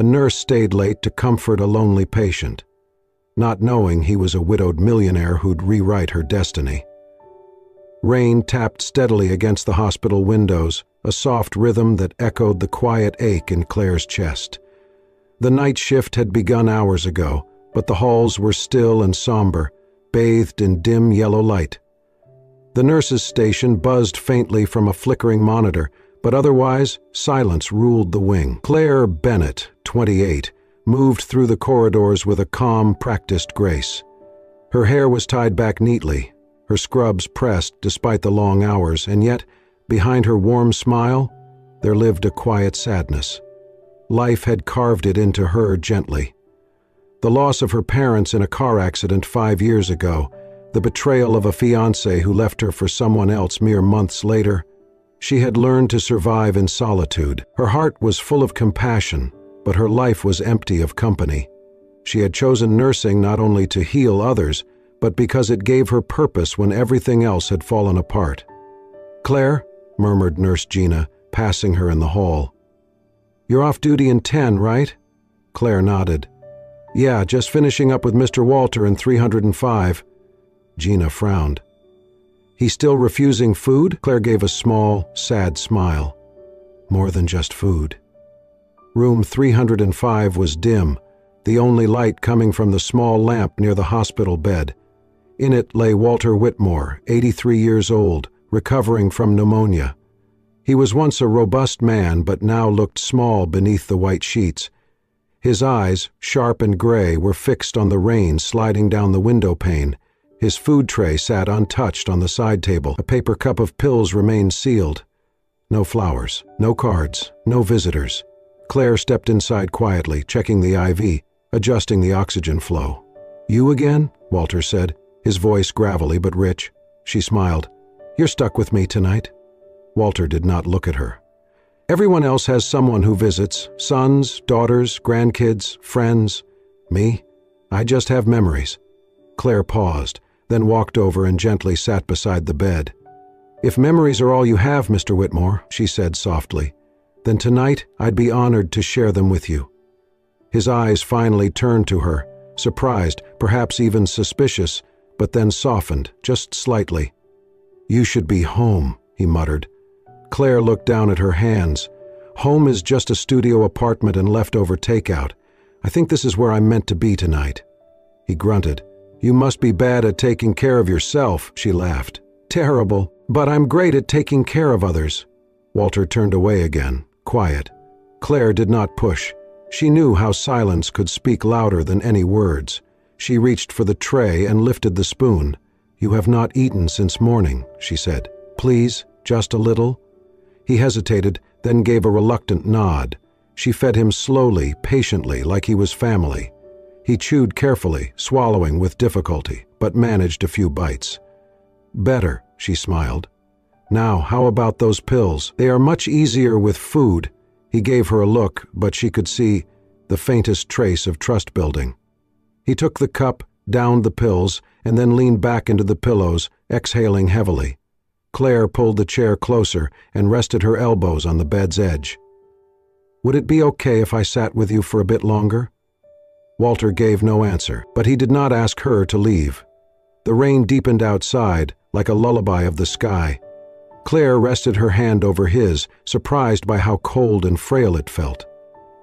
A nurse stayed late to comfort a lonely patient, not knowing he was a widowed millionaire who'd rewrite her destiny. Rain tapped steadily against the hospital windows, a soft rhythm that echoed the quiet ache in Claire's chest. The night shift had begun hours ago, but the halls were still and somber, bathed in dim yellow light. The nurse's station buzzed faintly from a flickering monitor, but otherwise, silence ruled the wing. Claire Bennett, 28, moved through the corridors with a calm, practiced grace. Her hair was tied back neatly, her scrubs pressed despite the long hours, and yet, behind her warm smile, there lived a quiet sadness. Life had carved it into her gently. The loss of her parents in a car accident 5 years ago, the betrayal of a fiancé who left her for someone else mere months later. She had learned to survive in solitude. Her heart was full of compassion, but her life was empty of company. She had chosen nursing not only to heal others, but because it gave her purpose when everything else had fallen apart. "Claire," murmured Nurse Gina, passing her in the hall. "You're off duty in 10, right?" Claire nodded. "Yeah, just finishing up with Mr. Walter in 305. Gina frowned. "He's still refusing food?" Claire gave a small, sad smile. "More than just food." Room 305 was dim, the only light coming from the small lamp near the hospital bed. In it lay Walter Whitmore, 83 years old, recovering from pneumonia. He was once a robust man, but now looked small beneath the white sheets. His eyes, sharp and gray, were fixed on the rain sliding down the window pane. His food tray sat untouched on the side table. A paper cup of pills remained sealed. No flowers, no cards, no visitors. Claire stepped inside quietly, checking the IV, adjusting the oxygen flow. "You again?" Walter said, his voice gravelly but rich. She smiled. "You're stuck with me tonight." Walter did not look at her. "Everyone else has someone who visits, sons, daughters, grandkids, friends. Me? I just have memories." Claire paused, then walked over and gently sat beside the bed. "If memories are all you have, Mr. Whitmore," she said softly, "then tonight I'd be honored to share them with you." His eyes finally turned to her, surprised, perhaps even suspicious, but then softened, just slightly. "You should be home," he muttered. Claire looked down at her hands. "Home is just a studio apartment and leftover takeout. I think this is where I'm meant to be tonight." He grunted. "You must be bad at taking care of yourself," she laughed. "Terrible, but I'm great at taking care of others." Walter turned away again, quiet. Claire did not push. She knew how silence could speak louder than any words. She reached for the tray and lifted the spoon. "You have not eaten since morning," she said. "Please, just a little?" He hesitated, then gave a reluctant nod. She fed him slowly, patiently, like he was family. He chewed carefully, swallowing with difficulty, but managed a few bites. "Better," she smiled. "Now, how about those pills? They are much easier with food." He gave her a look, but she could see the faintest trace of trust building. He took the cup, downed the pills, and then leaned back into the pillows, exhaling heavily. Claire pulled the chair closer and rested her elbows on the bed's edge. "Would it be okay if I sat with you for a bit longer?" Walter gave no answer, but he did not ask her to leave. The rain deepened outside, like a lullaby of the sky. Claire rested her hand over his, surprised by how cold and frail it felt.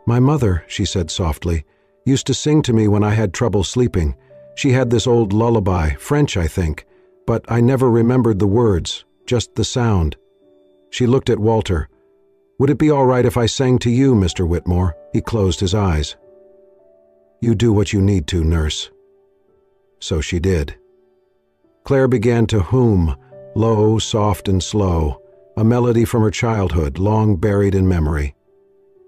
"My mother," she said softly, "used to sing to me when I had trouble sleeping. She had this old lullaby, French, I think, but I never remembered the words, just the sound." She looked at Walter. "Would it be all right if I sang to you, Mr. Whitmore?" He closed his eyes. "You do what you need to, nurse." So she did. Claire began to hum, low, soft, and slow, a melody from her childhood, long buried in memory.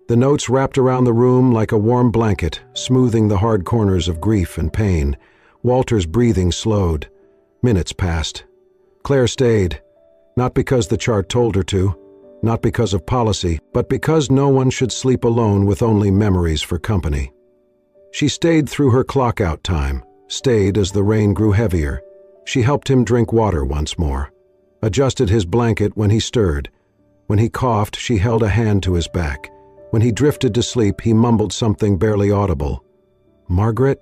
The notes wrapped around the room like a warm blanket, smoothing the hard corners of grief and pain. Walter's breathing slowed. Minutes passed. Claire stayed, not because the chart told her to, not because of policy, but because no one should sleep alone with only memories for company. She stayed through her clock-out time, stayed as the rain grew heavier. She helped him drink water once more, adjusted his blanket when he stirred. When he coughed, she held a hand to his back, When he drifted to sleep, he mumbled something barely audible. "Margaret?"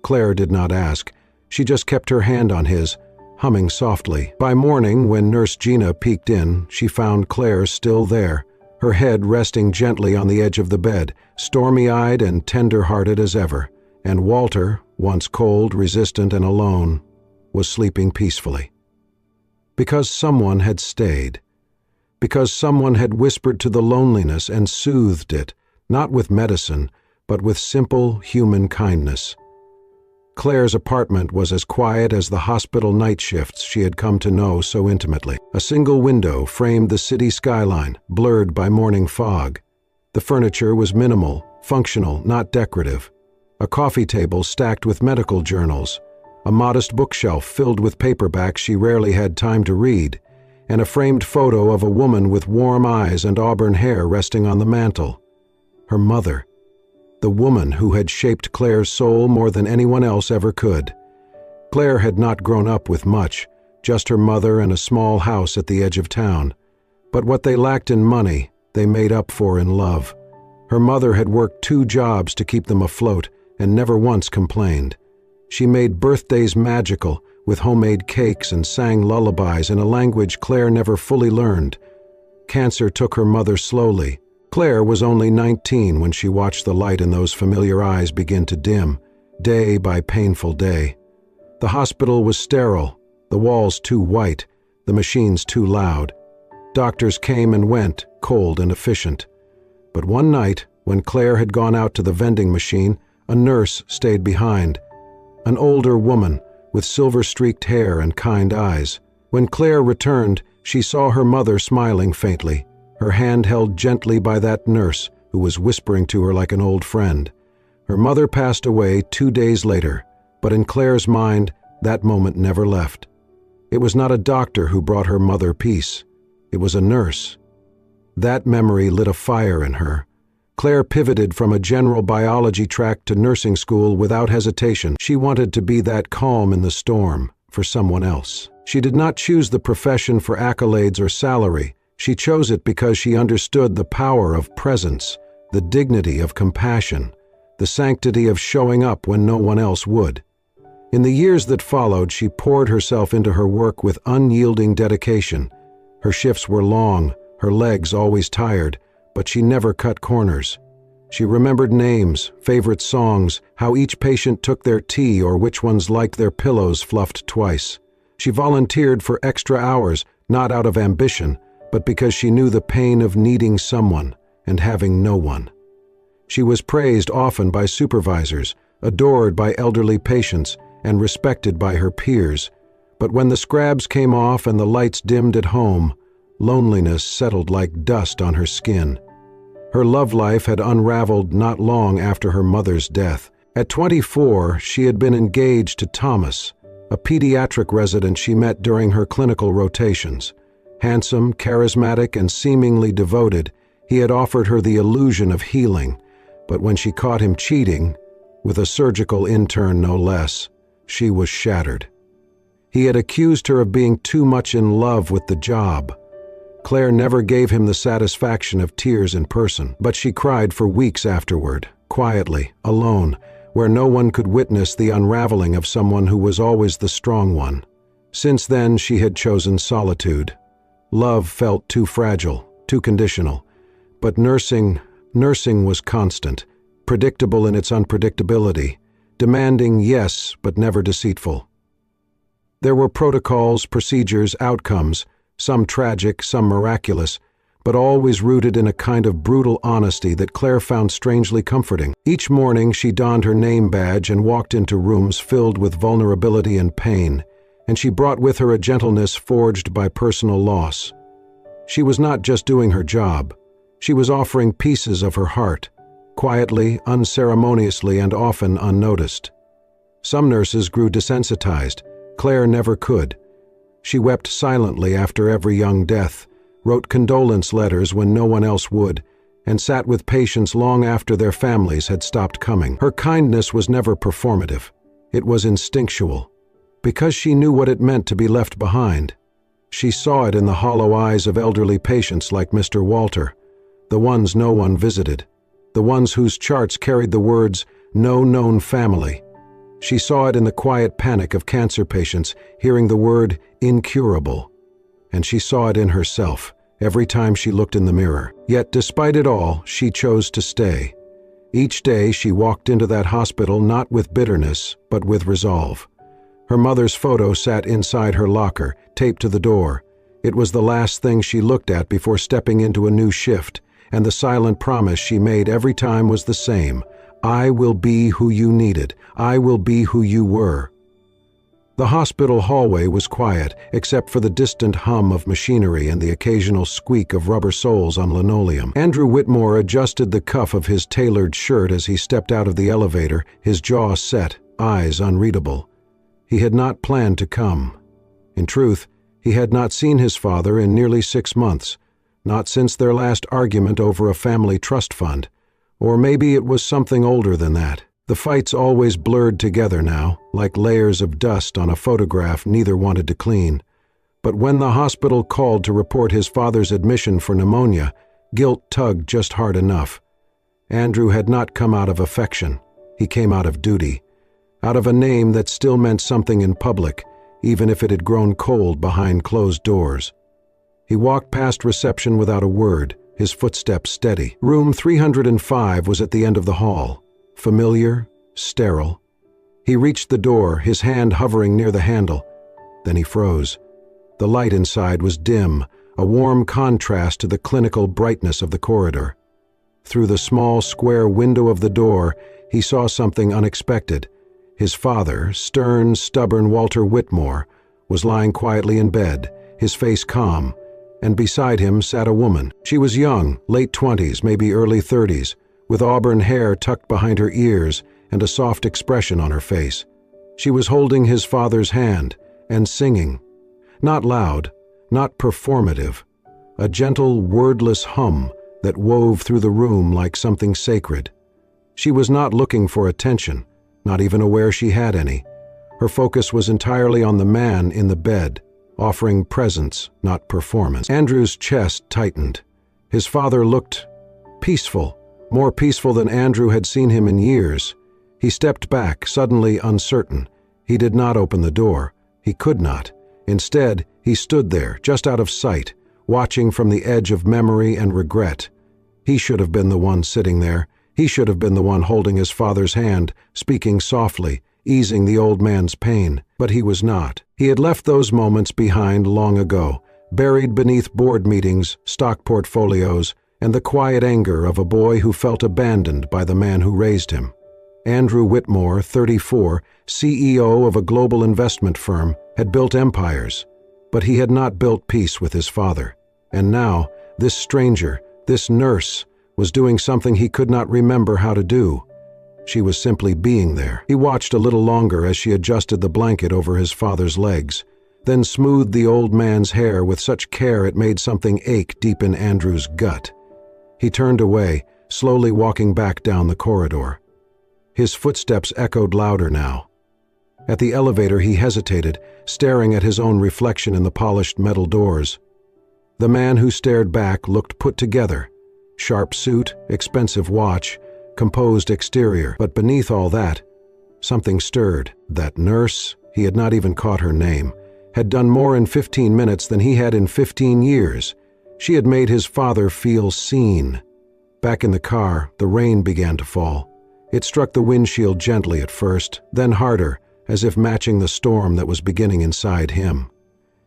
Claire did not ask. She just kept her hand on his, humming softly. By morning, when Nurse Gina peeked in, she found Claire still there, her head resting gently on the edge of the bed, stormy-eyed and tender-hearted as ever, and Walter, once cold, resistant, and alone, was sleeping peacefully. Because someone had stayed. Because someone had whispered to the loneliness and soothed it, not with medicine, but with simple human kindness. Claire's apartment was as quiet as the hospital night shifts she had come to know so intimately. A single window framed the city skyline, blurred by morning fog. The furniture was minimal, functional, not decorative. A coffee table stacked with medical journals, a modest bookshelf filled with paperbacks she rarely had time to read, and a framed photo of a woman with warm eyes and auburn hair resting on the mantel. Her mother. The woman who had shaped Claire's soul more than anyone else ever could. Claire had not grown up with much, just her mother and a small house at the edge of town. But what they lacked in money, they made up for in love. Her mother had worked 2 jobs to keep them afloat and never once complained. She made birthdays magical with homemade cakes and sang lullabies in a language Claire never fully learned. Cancer took her mother slowly. Claire was only 19 when she watched the light in those familiar eyes begin to dim, day by painful day. The hospital was sterile, the walls too white, the machines too loud. Doctors came and went, cold and efficient. But one night, when Claire had gone out to the vending machine, a nurse stayed behind. An older woman, with silver-streaked hair and kind eyes. When Claire returned, she saw her mother smiling faintly, her hand held gently by that nurse who was whispering to her like an old friend. Her mother passed away 2 days later, but in Claire's mind, that moment never left. It was not a doctor who brought her mother peace. It was a nurse. That memory lit a fire in her. Claire pivoted from a general biology track to nursing school without hesitation. She wanted to be that calm in the storm for someone else. She did not choose the profession for accolades or salary. She chose it because she understood the power of presence, the dignity of compassion, the sanctity of showing up when no one else would. In the years that followed, she poured herself into her work with unyielding dedication. Her shifts were long, her legs always tired, but she never cut corners. She remembered names, favorite songs, how each patient took their tea or which ones liked their pillows fluffed twice. She volunteered for extra hours, not out of ambition, but because she knew the pain of needing someone and having no one. She was praised often by supervisors, adored by elderly patients, and respected by her peers. But when the scrabs came off and the lights dimmed at home, loneliness settled like dust on her skin. Her love life had unraveled not long after her mother's death. At 24, she had been engaged to Thomas, a pediatric resident she met during her clinical rotations. Handsome, charismatic, and seemingly devoted, he had offered her the illusion of healing, but when she caught him cheating, with a surgical intern no less, she was shattered. He had accused her of being too much in love with the job. Claire never gave him the satisfaction of tears in person, but she cried for weeks afterward, quietly, alone, where no one could witness the unraveling of someone who was always the strong one. Since then, she had chosen solitude. Love felt too fragile, too conditional. But nursing was constant, predictable in its unpredictability, demanding yes, but never deceitful. There were protocols, procedures, outcomes, some tragic, some miraculous, but always rooted in a kind of brutal honesty that Claire found strangely comforting. Each morning she donned her name badge and walked into rooms filled with vulnerability and pain, and she brought with her a gentleness forged by personal loss. She was not just doing her job. She was offering pieces of her heart, quietly, unceremoniously, and often unnoticed. Some nurses grew desensitized. Claire never could. She wept silently after every young death, wrote condolence letters when no one else would, and sat with patients long after their families had stopped coming. Her kindness was never performative. It was instinctual. Because she knew what it meant to be left behind. She saw it in the hollow eyes of elderly patients like Mr. Walter, the ones no one visited, the ones whose charts carried the words, "No known family." She saw it in the quiet panic of cancer patients hearing the word incurable. And she saw it in herself every time she looked in the mirror. Yet despite it all, she chose to stay. Each day she walked into that hospital not with bitterness, but with resolve. Her mother's photo sat inside her locker, taped to the door. It was the last thing she looked at before stepping into a new shift, and the silent promise she made every time was the same: I will be who you needed. I will be who you were. The hospital hallway was quiet, except for the distant hum of machinery and the occasional squeak of rubber soles on linoleum. Andrew Whitmore adjusted the cuff of his tailored shirt as he stepped out of the elevator, his jaw set, eyes unreadable. He had not planned to come. In truth, he had not seen his father in nearly 6 months, not since their last argument over a family trust fund. Or maybe it was something older than that. The fights always blurred together now, like layers of dust on a photograph neither wanted to clean. But when the hospital called to report his father's admission for pneumonia, guilt tugged just hard enough. Andrew had not come out of affection. He came out of duty. Out of a name that still meant something in public, even if it had grown cold behind closed doors. He walked past reception without a word, his footsteps steady. Room 305 was at the end of the hall. Familiar, sterile. He reached the door, his hand hovering near the handle. Then he froze. The light inside was dim, a warm contrast to the clinical brightness of the corridor. Through the small square window of the door, he saw something unexpected. His father, stern, stubborn Walter Whitmore, was lying quietly in bed, his face calm, and beside him sat a woman. She was young, late 20s, maybe early 30s, with auburn hair tucked behind her ears and a soft expression on her face. She was holding his father's hand and singing. Not loud, not performative, a gentle, wordless hum that wove through the room like something sacred. She was not looking for attention, not even aware she had any. Her focus was entirely on the man in the bed, offering presence, not performance. Andrew's chest tightened. His father looked peaceful, more peaceful than Andrew had seen him in years. He stepped back, suddenly uncertain. He did not open the door. He could not. Instead, he stood there, just out of sight, watching from the edge of memory and regret. He should have been the one sitting there. He should have been the one holding his father's hand, speaking softly, easing the old man's pain. But he was not. He had left those moments behind long ago, buried beneath board meetings, stock portfolios, and the quiet anger of a boy who felt abandoned by the man who raised him. Andrew Whitmore, 34, CEO of a global investment firm, had built empires, but he had not built peace with his father. And now, this stranger, this nurse, was doing something he could not remember how to do. She was simply being there. He watched a little longer as she adjusted the blanket over his father's legs, then smoothed the old man's hair with such care it made something ache deep in Andrew's gut. He turned away, slowly walking back down the corridor. His footsteps echoed louder now. At the elevator he hesitated, staring at his own reflection in the polished metal doors. The man who stared back looked put together. Sharp suit, expensive watch, composed exterior. But beneath all that, something stirred. That nurse, he had not even caught her name, had done more in 15 minutes than he had in 15 years. She had made his father feel seen. Back in the car, the rain began to fall. It struck the windshield gently at first, then harder, as if matching the storm that was beginning inside him.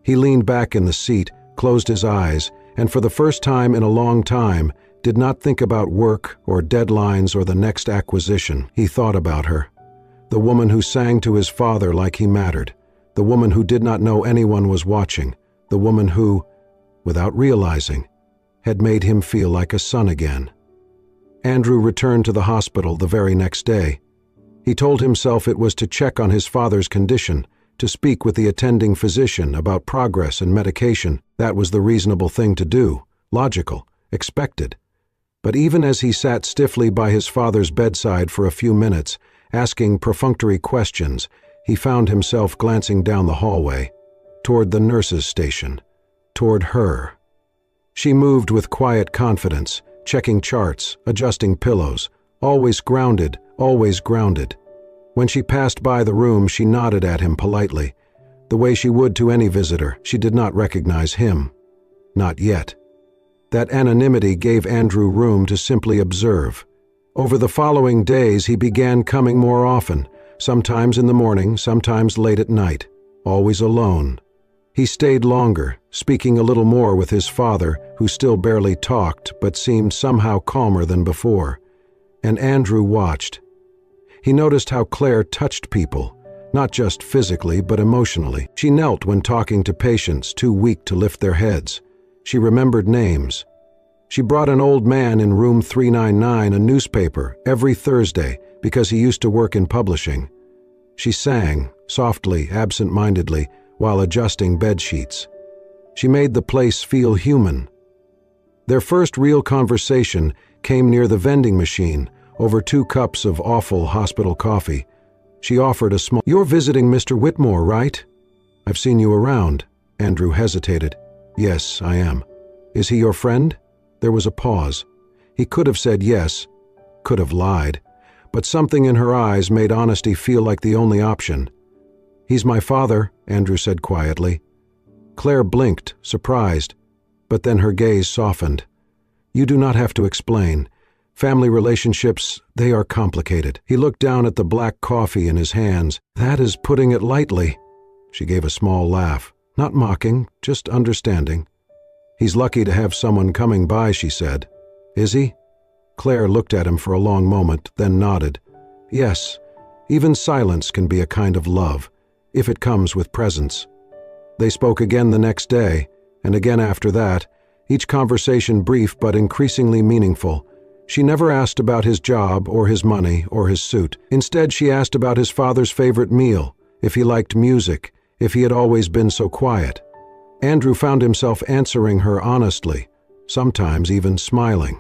He leaned back in the seat, closed his eyes, and for the first time in a long time, did not think about work or deadlines or the next acquisition. He thought about her. The woman who sang to his father like he mattered. The woman who did not know anyone was watching. The woman who, without realizing, had made him feel like a son again. Andrew returned to the hospital the very next day. He told himself it was to check on his father's condition, to speak with the attending physician about progress and medication. That was the reasonable thing to do, logical, expected. But even as he sat stiffly by his father's bedside for a few minutes, asking perfunctory questions, he found himself glancing down the hallway, toward the nurse's station, toward her. She moved with quiet confidence, checking charts, adjusting pillows, always grounded, always grounded. When she passed by the room, she nodded at him politely, the way she would to any visitor. She did not recognize him. Not yet. That anonymity gave Andrew room to simply observe. Over the following days, he began coming more often, sometimes in the morning, sometimes late at night, always alone. He stayed longer, speaking a little more with his father, who still barely talked but seemed somehow calmer than before. And Andrew watched. He noticed how Claire touched people, not just physically but emotionally. She knelt when talking to patients too weak to lift their heads. She remembered names. She brought an old man in room 399 a newspaper every Thursday because he used to work in publishing. She sang, softly, absent-mindedly, while adjusting bed sheets. She made the place feel human. Their first real conversation came near the vending machine, over 2 cups of awful hospital coffee. She offered a small— "You're visiting Mr. Whitmore, right? I've seen you around." Andrew hesitated. "Yes, I am. Is he your friend?" There was a pause. He could have said yes, could have lied, but something in her eyes made honesty feel like the only option. "He's my father," Andrew said quietly. Claire blinked, surprised, but then her gaze softened. "You do not have to explain. Family relationships, they are complicated." He looked down at the black coffee in his hands. "That is putting it lightly." She gave a small laugh, not mocking, just understanding. "He's lucky to have someone coming by," she said. "Is he?" Claire looked at him for a long moment, then nodded. "Yes, even silence can be a kind of love, if it comes with presence." They spoke again the next day, and again after that, each conversation brief but increasingly meaningful. She never asked about his job or his money or his suit. Instead, she asked about his father's favorite meal, if he liked music, if he had always been so quiet. Andrew found himself answering her honestly, sometimes even smiling.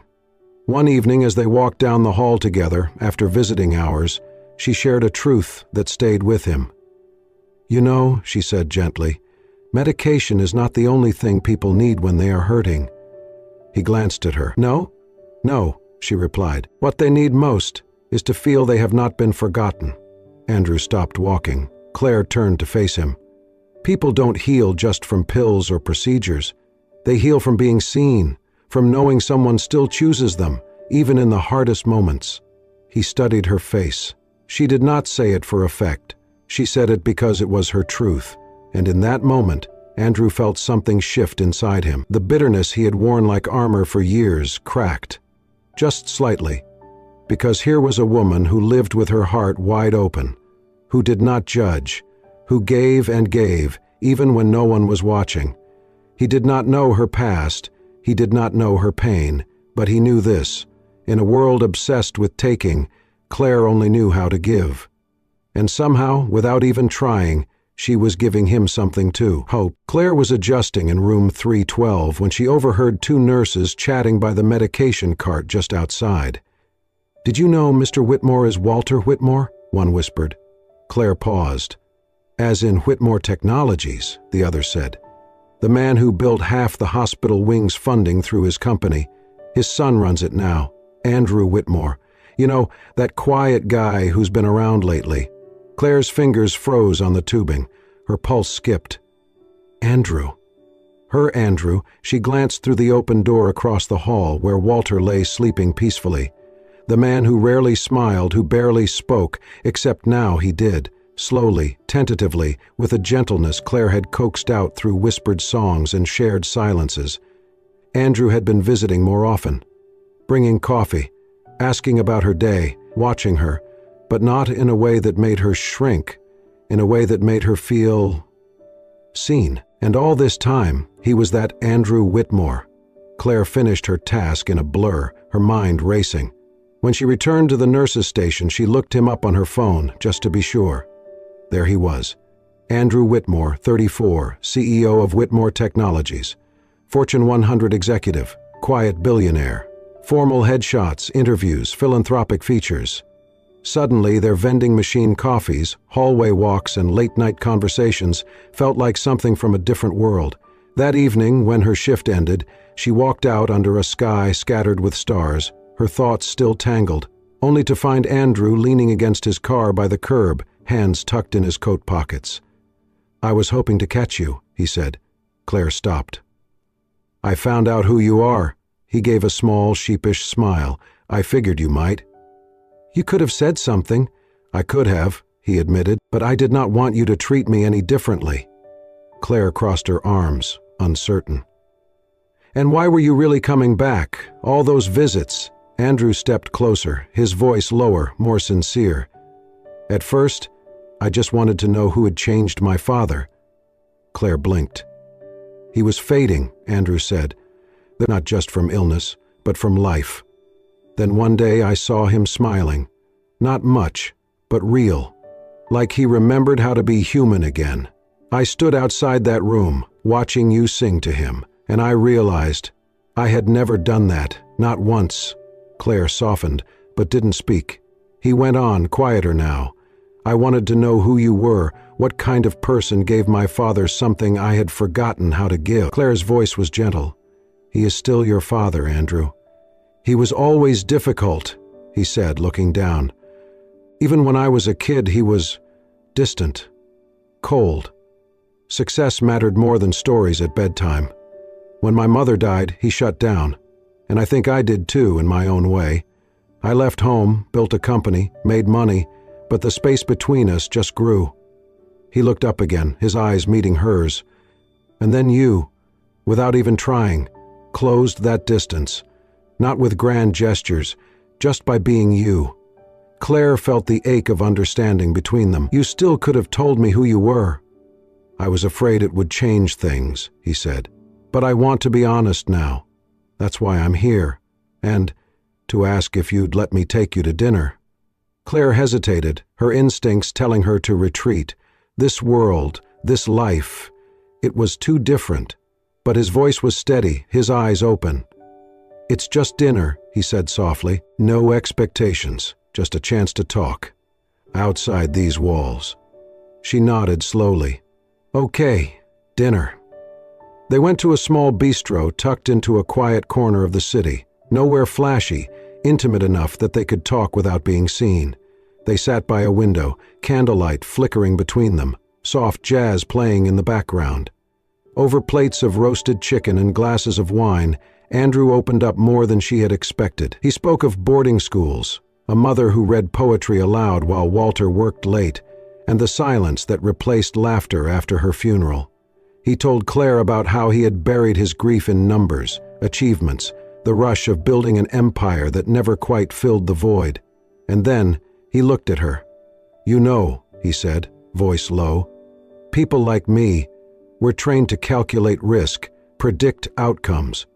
One evening, as they walked down the hall together after visiting hours, she shared a truth that stayed with him. "You know," she said gently, "medication is not the only thing people need when they are hurting." He glanced at her. "No? No," she replied. "What they need most is to feel they have not been forgotten." Andrew stopped walking. Claire turned to face him. "People don't heal just from pills or procedures. They heal from being seen, from knowing someone still chooses them, even in the hardest moments." He studied her face. She did not say it for effect. She said it because it was her truth. And in that moment, Andrew felt something shift inside him. The bitterness he had worn like armor for years cracked. Just slightly. Because here was a woman who lived with her heart wide open, who did not judge, who gave and gave, even when no one was watching. He did not know her past, he did not know her pain, but he knew this. In a world obsessed with taking, Claire only knew how to give. And somehow, without even trying, she was giving him something too, hope. Claire was adjusting in room 312 when she overheard 2 nurses chatting by the medication cart just outside. "Did you know Mr. Whitmore is Walter Whitmore?" one whispered. Claire paused. "As in Whitmore Technologies," the other said. "The man who built half the hospital wing's funding through his company. His son runs it now, Andrew Whitmore. You know, that quiet guy who's been around lately." Claire's fingers froze on the tubing. Her pulse skipped. Andrew. Her Andrew. She glanced through the open door across the hall where Walter lay sleeping peacefully. The man who rarely smiled, who barely spoke, except now he did, slowly, tentatively, with a gentleness Claire had coaxed out through whispered songs and shared silences. Andrew had been visiting more often, bringing coffee, asking about her day, watching her, but not in a way that made her shrink, in a way that made her feel seen. And all this time, he was that Andrew Whitmore. Claire finished her task in a blur, her mind racing. When she returned to the nurse's station, she looked him up on her phone, just to be sure. There he was. Andrew Whitmore, 34, CEO of Whitmore Technologies. Fortune 100 executive, quiet billionaire. Formal headshots, interviews, philanthropic features. Suddenly, their vending machine coffees, hallway walks, and late-night conversations felt like something from a different world. That evening, when her shift ended, she walked out under a sky scattered with stars, her thoughts still tangled, only to find Andrew leaning against his car by the curb, hands tucked in his coat pockets. "I was hoping to catch you," he said. Claire stopped. "I found out who you are." He gave a small, sheepish smile. "I figured you might." "You could have said something." "I could have," he admitted, "but I did not want you to treat me any differently." Claire crossed her arms, uncertain. "And why were you really coming back? All those visits?" Andrew stepped closer, his voice lower, more sincere. "At first, I just wanted to know who had changed my father." Claire blinked. "He was fading," Andrew said. "Not just from illness, but from life. Then one day I saw him smiling. Not much, but real. Like he remembered how to be human again. I stood outside that room, watching you sing to him, and I realized I had never done that, not once." Claire softened, but didn't speak. He went on, quieter now. "I wanted to know who you were, what kind of person gave my father something I had forgotten how to give." Claire's voice was gentle. "He is still your father, Andrew. He was always difficult," he said, looking down. "Even when I was a kid, he was distant, cold. Success mattered more than stories at bedtime. When my mother died, he shut down. And I think I did too, in my own way. I left home, built a company, made money, but the space between us just grew." He looked up again, his eyes meeting hers. "And then you, without even trying, closed that distance. Not with grand gestures, just by being you." Claire felt the ache of understanding between them. "You still could have told me who you were." "I was afraid it would change things," he said. "But I want to be honest now. That's why I'm here. And to ask if you'd let me take you to dinner." Claire hesitated, her instincts telling her to retreat. This world, this life, it was too different. But his voice was steady, his eyes open. "It's just dinner," he said softly. "No expectations, just a chance to talk. Outside these walls." She nodded slowly. "Okay, dinner." They went to a small bistro tucked into a quiet corner of the city, nowhere flashy, intimate enough that they could talk without being seen. They sat by a window, candlelight flickering between them, soft jazz playing in the background. Over plates of roasted chicken and glasses of wine, Andrew opened up more than she had expected. He spoke of boarding schools, a mother who read poetry aloud while Walter worked late, and the silence that replaced laughter after her funeral. He told Claire about how he had buried his grief in numbers, achievements, the rush of building an empire that never quite filled the void. And then he looked at her. "You know," he said, voice low, "people like me, we're trained to calculate risk, predict outcomes.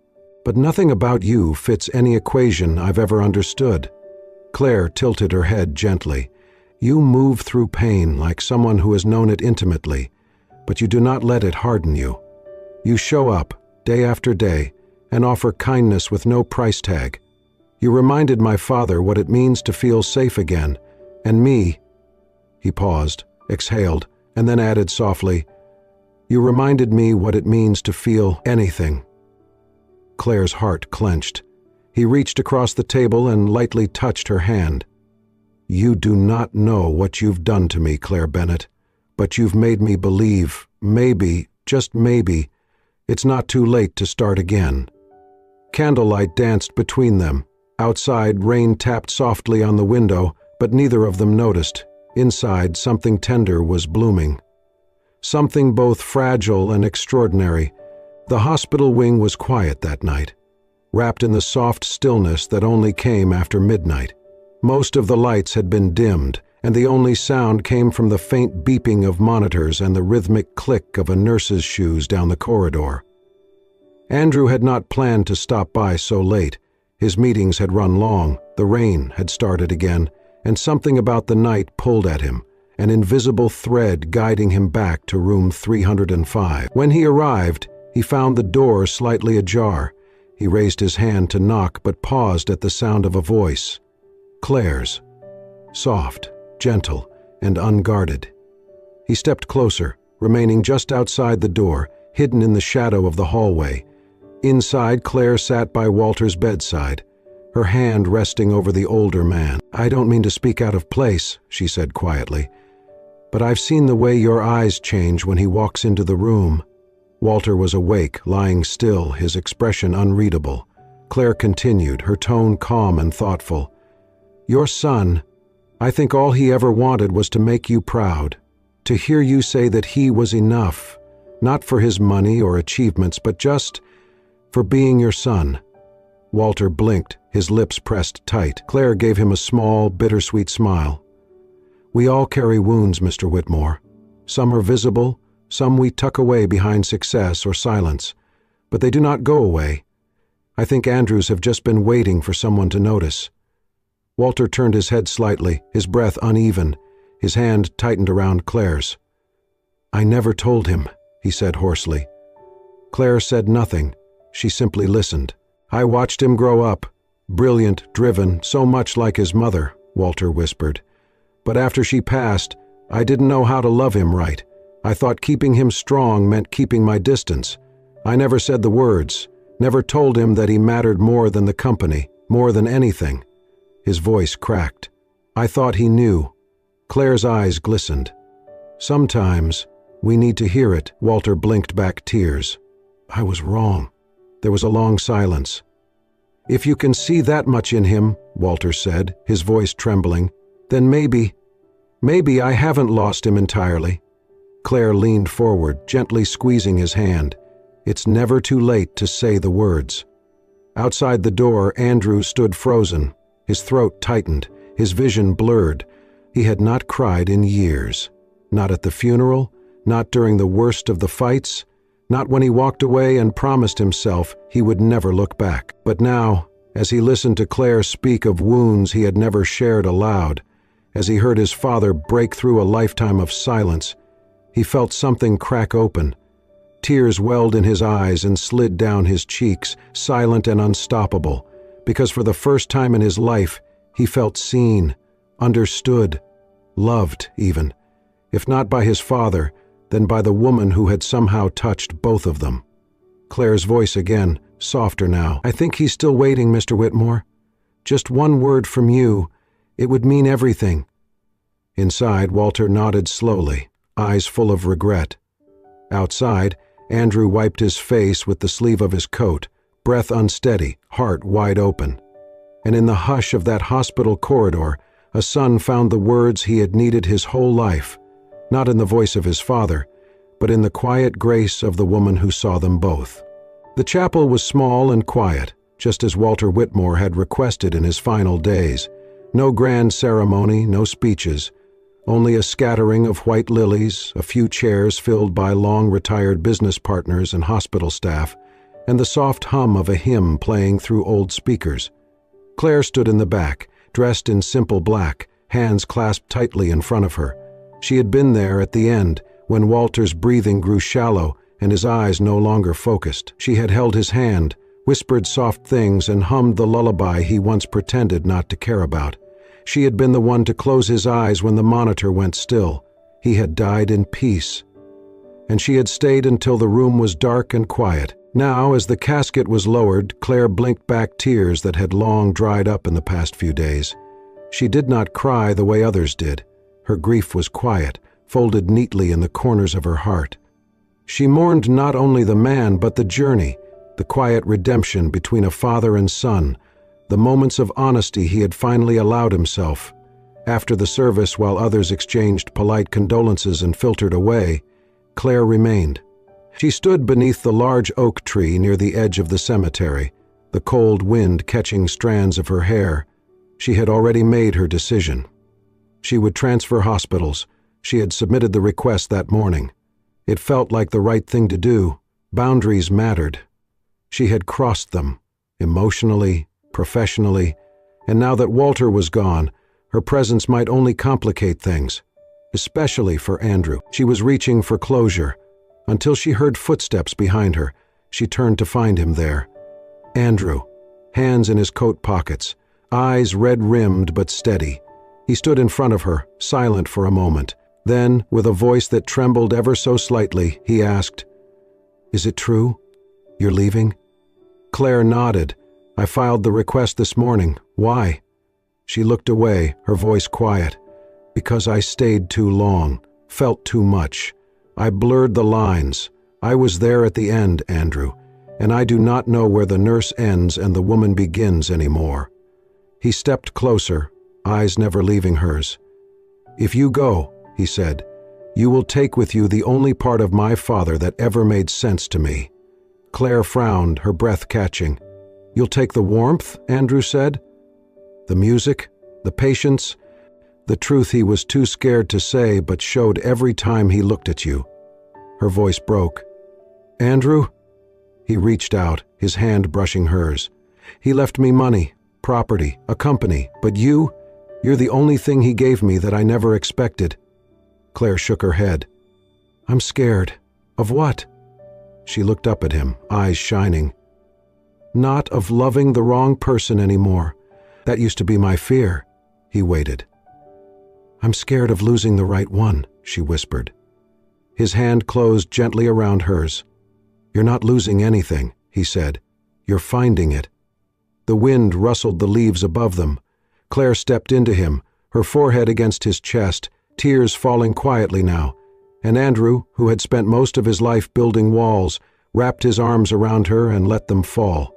But nothing about you fits any equation I've ever understood." Claire tilted her head gently. "You move through pain like someone who has known it intimately, but you do not let it harden you. You show up, day after day, and offer kindness with no price tag. You reminded my father what it means to feel safe again, and me." He paused, exhaled, and then added softly, "You reminded me what it means to feel anything." Claire's heart clenched. He reached across the table and lightly touched her hand. "You do not know what you've done to me, Claire Bennett, but you've made me believe, maybe, just maybe, it's not too late to start again." Candlelight danced between them. Outside, rain tapped softly on the window, but neither of them noticed. Inside, something tender was blooming. Something both fragile and extraordinary. The hospital wing was quiet that night, wrapped in the soft stillness that only came after midnight. Most of the lights had been dimmed, and the only sound came from the faint beeping of monitors and the rhythmic click of a nurse's shoes down the corridor. Andrew had not planned to stop by so late. His meetings had run long, the rain had started again, and something about the night pulled at him, an invisible thread guiding him back to room 305. When he arrived, he found the door slightly ajar. He raised his hand to knock but paused at the sound of a voice. Claire's. Soft, gentle, and unguarded. He stepped closer, remaining just outside the door, hidden in the shadow of the hallway. Inside, Claire sat by Walter's bedside, her hand resting over the older man. "I don't mean to speak out of place," she said quietly, "but I've seen the way your eyes change when he walks into the room." Walter was awake, lying still, his expression unreadable. Claire continued, her tone calm and thoughtful. "Your son, I think all he ever wanted was to make you proud, to hear you say that he was enough, not for his money or achievements, but just for being your son." Walter blinked, his lips pressed tight. Claire gave him a small, bittersweet smile. "We all carry wounds, Mr. Whitmore. Some are visible, some we tuck away behind success or silence, but they do not go away. I think Andrews have just been waiting for someone to notice." Walter turned his head slightly, his breath uneven, his hand tightened around Claire's. "I never told him," he said hoarsely. Claire said nothing. She simply listened. "I watched him grow up, brilliant, driven, so much like his mother," Walter whispered. "But after she passed, I didn't know how to love him right. I thought keeping him strong meant keeping my distance. I never said the words, never told him that he mattered more than the company, more than anything." His voice cracked. "I thought he knew." Claire's eyes glistened. "Sometimes we need to hear it." Walter blinked back tears. "I was wrong." There was a long silence. "If you can see that much in him," Walter said, his voice trembling, "then maybe I haven't lost him entirely." Claire leaned forward, gently squeezing his hand. It's never too late to say the words. Outside the door, Andrew stood frozen. His throat tightened, his vision blurred. He had not cried in years. Not at the funeral, not during the worst of the fights, not when he walked away and promised himself he would never look back. But now, as he listened to Claire speak of wounds he had never shared aloud, as he heard his father break through a lifetime of silence, he felt something crack open. Tears welled in his eyes and slid down his cheeks, silent and unstoppable, because for the first time in his life he felt seen, understood, loved even, if not by his father, then by the woman who had somehow touched both of them. Claire's voice again, softer now. "I think he's still waiting, Mr. Whitmore. Just one word from you. It would mean everything." Inside, Walter nodded slowly, eyes full of regret. Outside, Andrew wiped his face with the sleeve of his coat, breath unsteady, heart wide open. And in the hush of that hospital corridor, a son found the words he had needed his whole life, not in the voice of his father, but in the quiet grace of the woman who saw them both. The chapel was small and quiet, just as Walter Whitmore had requested in his final days. No grand ceremony, no speeches, only a scattering of white lilies, a few chairs filled by long-retired business partners and hospital staff, and the soft hum of a hymn playing through old speakers. Claire stood in the back, dressed in simple black, hands clasped tightly in front of her. She had been there at the end, when Walter's breathing grew shallow and his eyes no longer focused. She had held his hand, whispered soft things, and hummed the lullaby he once pretended not to care about. She had been the one to close his eyes when the monitor went still. He had died in peace. And she had stayed until the room was dark and quiet. Now, as the casket was lowered, Claire blinked back tears that had long dried up in the past few days. She did not cry the way others did. Her grief was quiet, folded neatly in the corners of her heart. She mourned not only the man, but the journey, the quiet redemption between a father and son, the moments of honesty he had finally allowed himself. After the service, while others exchanged polite condolences and filtered away, Claire remained. She stood beneath the large oak tree near the edge of the cemetery, the cold wind catching strands of her hair. She had already made her decision. She would transfer hospitals. She had submitted the request that morning. It felt like the right thing to do. Boundaries mattered. She had crossed them, emotionally, professionally, and now that Walter was gone, her presence might only complicate things, especially for Andrew. She was reaching for closure, until she heard footsteps behind her. She turned to find him there. Andrew, hands in his coat pockets, eyes red-rimmed but steady. He stood in front of her, silent for a moment. Then, with a voice that trembled ever so slightly, he asked, Is it true? You're leaving? Claire nodded. I filed the request this morning. Why? She looked away, her voice quiet. Because I stayed too long, felt too much. I blurred the lines. I was there at the end, Andrew, and I do not know where the nurse ends and the woman begins anymore. He stepped closer, eyes never leaving hers. If you go, he said, you will take with you the only part of my father that ever made sense to me. Claire frowned, her breath catching. You'll take the warmth, Andrew said. The music, the patience, the truth he was too scared to say but showed every time he looked at you. Her voice broke. Andrew? He reached out, his hand brushing hers. He left me money, property, a company, but you're the only thing he gave me that I never expected. Claire shook her head. I'm scared. Of what? She looked up at him, eyes shining. Not of loving the wrong person anymore. That used to be my fear. He waited. I'm scared of losing the right one, she whispered. His hand closed gently around hers. You're not losing anything, he said. You're finding it. The wind rustled the leaves above them. Claire stepped into him, her forehead against his chest, tears falling quietly now, and Andrew, who had spent most of his life building walls, wrapped his arms around her and let them fall.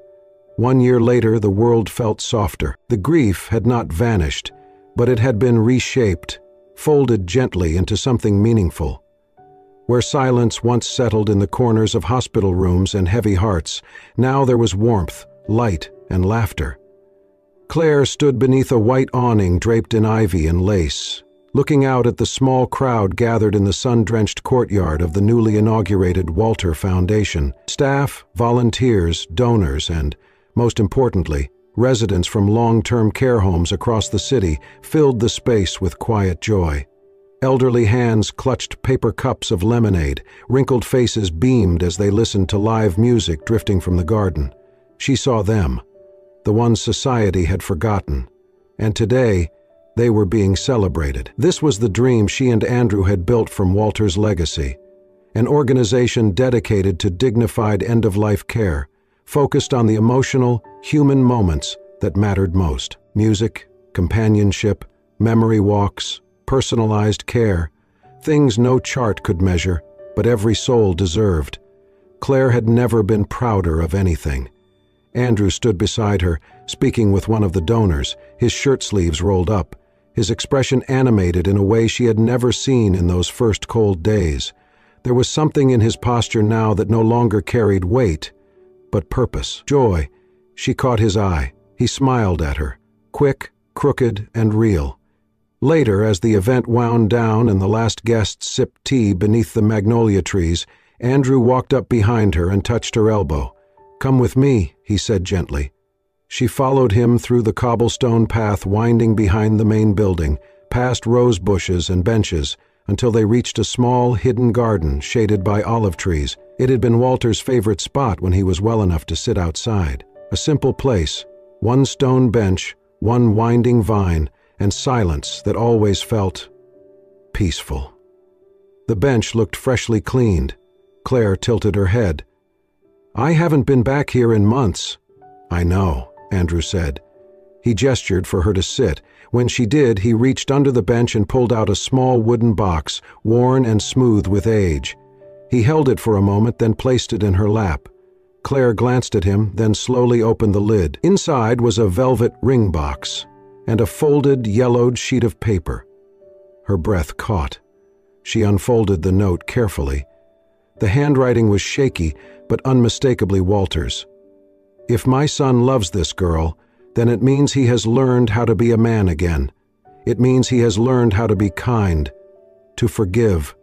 1 year later, the world felt softer. The grief had not vanished, but it had been reshaped, folded gently into something meaningful. Where silence once settled in the corners of hospital rooms and heavy hearts, now there was warmth, light, and laughter. Claire stood beneath a white awning draped in ivy and lace, looking out at the small crowd gathered in the sun-drenched courtyard of the newly inaugurated Walter Foundation. Staff, volunteers, donors, and, most importantly, residents from long-term care homes across the city filled the space with quiet joy. Elderly hands clutched paper cups of lemonade, wrinkled faces beamed as they listened to live music drifting from the garden. She saw them, the ones society had forgotten, and today they were being celebrated. This was the dream she and Andrew had built from Walter's legacy, an organization dedicated to dignified end-of-life care, focused on the emotional, human moments that mattered most. Music, companionship, memory walks, personalized care, things no chart could measure, but every soul deserved. Claire had never been prouder of anything. Andrew stood beside her, speaking with one of the donors, his shirt sleeves rolled up, his expression animated in a way she had never seen in those first cold days. There was something in his posture now that no longer carried weight, but purpose, joy. She caught his eye. He smiled at her, quick, crooked, and real. Later, as the event wound down and the last guests sipped tea beneath the magnolia trees, Andrew walked up behind her and touched her elbow. "Come with me," he said gently. She followed him through the cobblestone path winding behind the main building, past rose bushes and benches, until they reached a small, hidden garden shaded by olive trees. It had been Walter's favorite spot when he was well enough to sit outside. A simple place, one stone bench, one winding vine, and silence that always felt peaceful. The bench looked freshly cleaned. Claire tilted her head. "I haven't been back here in months." "I know," Andrew said. He gestured for her to sit. When she did, he reached under the bench and pulled out a small wooden box, worn and smooth with age. He held it for a moment, then placed it in her lap. Claire glanced at him, then slowly opened the lid. Inside was a velvet ring box and a folded, yellowed sheet of paper. Her breath caught. She unfolded the note carefully. The handwriting was shaky, but unmistakably Walter's. "If my son loves this girl, then it means he has learned how to be a man again. It means he has learned how to be kind, to forgive,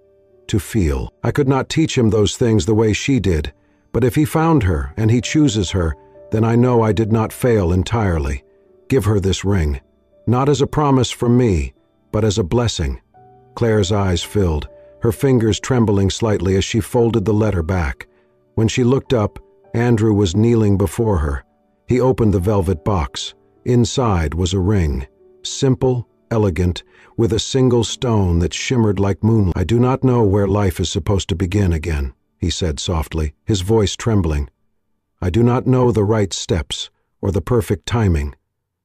to feel. I could not teach him those things the way she did, but if he found her and he chooses her, then I know I did not fail entirely. Give her this ring, not as a promise from me, but as a blessing." Claire's eyes filled, her fingers trembling slightly as she folded the letter back. When she looked up, Andrew was kneeling before her. He opened the velvet box. Inside was a ring, simple, elegant, with a single stone that shimmered like moonlight. "I do not know where life is supposed to begin again," he said softly, his voice trembling. "I do not know the right steps or the perfect timing."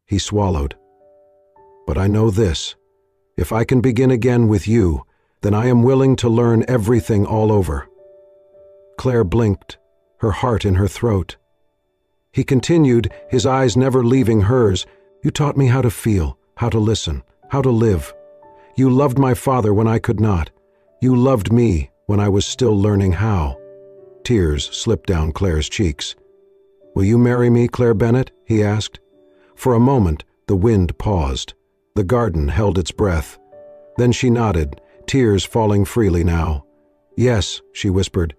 He swallowed. "But I know this. If I can begin again with you, then I am willing to learn everything all over." Claire blinked, her heart in her throat. He continued, his eyes never leaving hers. "You taught me how to feel, how to listen, how to live. You loved my father when I could not. You loved me when I was still learning how." Tears slipped down Claire's cheeks. "Will you marry me, Claire Bennett?" he asked. For a moment, the wind paused. The garden held its breath. Then she nodded, tears falling freely now. "Yes," she whispered.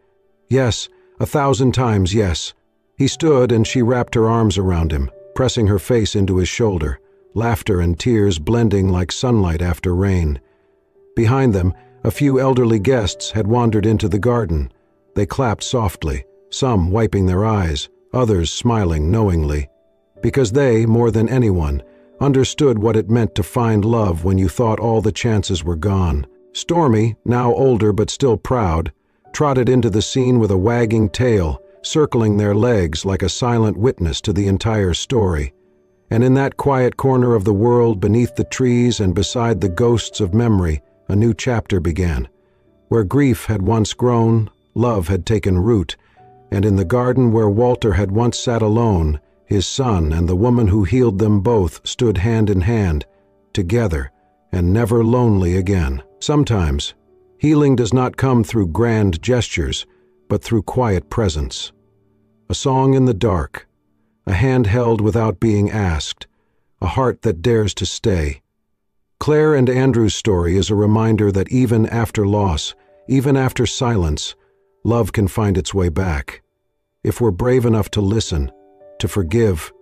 "Yes, 1,000 times yes." He stood and she wrapped her arms around him, pressing her face into his shoulder, laughter and tears blending like sunlight after rain. Behind them, a few elderly guests had wandered into the garden. They clapped softly, some wiping their eyes, others smiling knowingly. Because they, more than anyone, understood what it meant to find love when you thought all the chances were gone. Stormy, now older but still proud, trotted into the scene with a wagging tail, circling their legs like a silent witness to the entire story. And in that quiet corner of the world beneath the trees and beside the ghosts of memory, a new chapter began. Where grief had once grown, love had taken root, and in the garden where Walter had once sat alone, his son and the woman who healed them both stood hand in hand, together, and never lonely again. Sometimes, healing does not come through grand gestures, but through quiet presence. A song in the dark, a hand held without being asked, a heart that dares to stay. Claire and Andrew's story is a reminder that even after loss, even after silence, love can find its way back. If we're brave enough to listen, to forgive,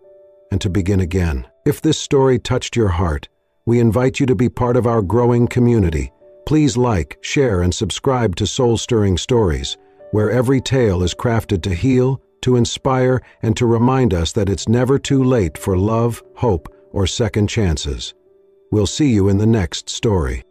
and to begin again. If this story touched your heart, we invite you to be part of our growing community. Please like, share, and subscribe to Soul-Stirring Stories, where every tale is crafted to heal, to inspire, and to remind us that it's never too late for love, hope, or second chances. We'll see you in the next story.